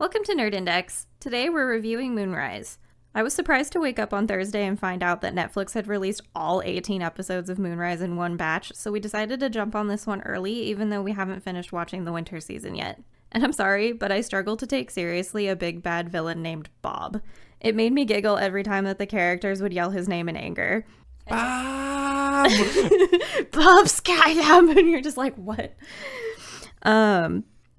Welcome to Nerdindex. Today we're reviewing Moonrise. I was surprised to wake up on Thursday and find out that Netflix had released all 18 episodes of Moonrise in one batch, so we decided to jump on this one early even though we haven't finished watching the winter season yet. And I'm sorry, but I struggle to take seriously a big bad villain named Bob. It made me giggle every time that the characters would yell his name in anger. Bob! Bob Skylum! And you're just like, what?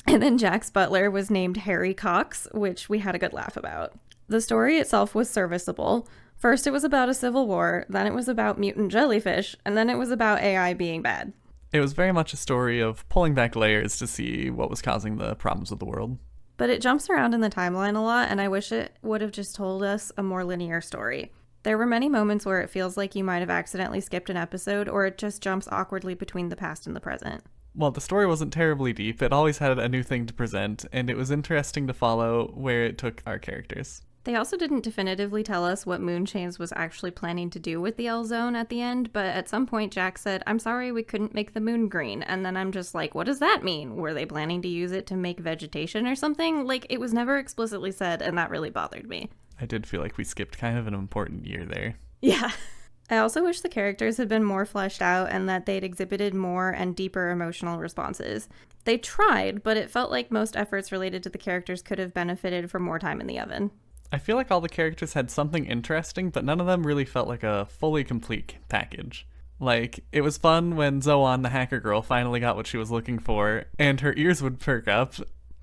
And then Jack's butler was named Harry Cox, which we had a good laugh about. The story itself was serviceable. First it was about a civil war, then it was about mutant jellyfish, and then it was about AI being bad. It was very much a story of pulling back layers to see what was causing the problems of the world. But it jumps around in the timeline a lot, and I wish it would have just told us a more linear story. There were many moments where it feels like you might have accidentally skipped an episode, or it just jumps awkwardly between the past and the present. While the story wasn't terribly deep, it always had a new thing to present, and it was interesting to follow where it took our characters. They also didn't definitively tell us what Moonchains was actually planning to do with the L-Zone at the end, but at some point Jack said, "I'm sorry we couldn't make the moon green," and then I'm just like, what does that mean? Were they planning to use it to make vegetation or something? Like, it was never explicitly said, and that really bothered me. I did feel like we skipped kind of an important year there. Yeah. I also wish the characters had been more fleshed out and that they'd exhibited more and deeper emotional responses. They tried, but it felt like most efforts related to the characters could have benefited from more time in the oven. I feel like all the characters had something interesting, but none of them really felt like a fully complete package. Like, it was fun when Zoan, the hacker girl, finally got what she was looking for, and her ears would perk up.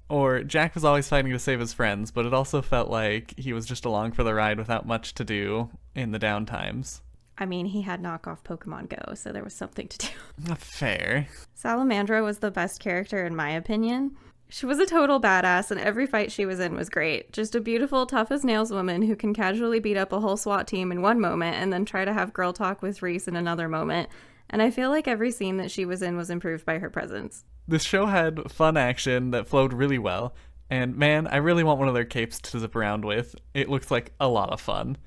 Or Jack was always fighting to save his friends, but it also felt like he was just along for the ride without much to do in the downtimes. I mean, he had knockoff Pokemon Go, so there was something to do. Fair. Salamandra was the best character in my opinion. She was a total badass, and every fight she was in was great. Just a beautiful, tough-as-nails woman who can casually beat up a whole SWAT team in one moment and then try to have girl talk with Reese in another moment. And I feel like every scene that she was in was improved by her presence. This show had fun action that flowed really well, and man, I really want one of their capes to zip around with. It looks like a lot of fun.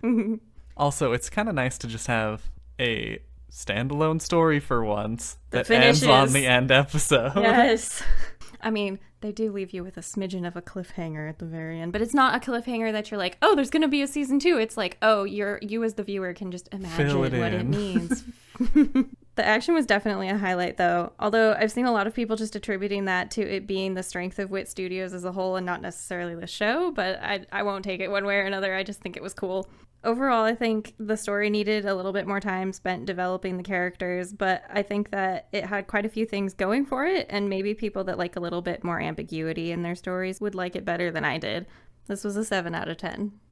Also, it's kind of nice to just have a standalone story for once that ends on the end episode. Yes. I mean, they do leave you with a smidgen of a cliffhanger at the very end, but it's not a cliffhanger that you're like, oh, there's going to be a season 2. It's like, oh, you as the viewer can just imagine what it means. The action was definitely a highlight, though, although I've seen a lot of people just attributing that to it being the strength of WIT Studios as a whole and not necessarily the show, but I won't take it one way or another. I just think it was cool. Overall, I think the story needed a little bit more time spent developing the characters, but I think that it had quite a few things going for it, and maybe people that like a little bit more ambiguity in their stories would like it better than I did. This was a 7 out of 10.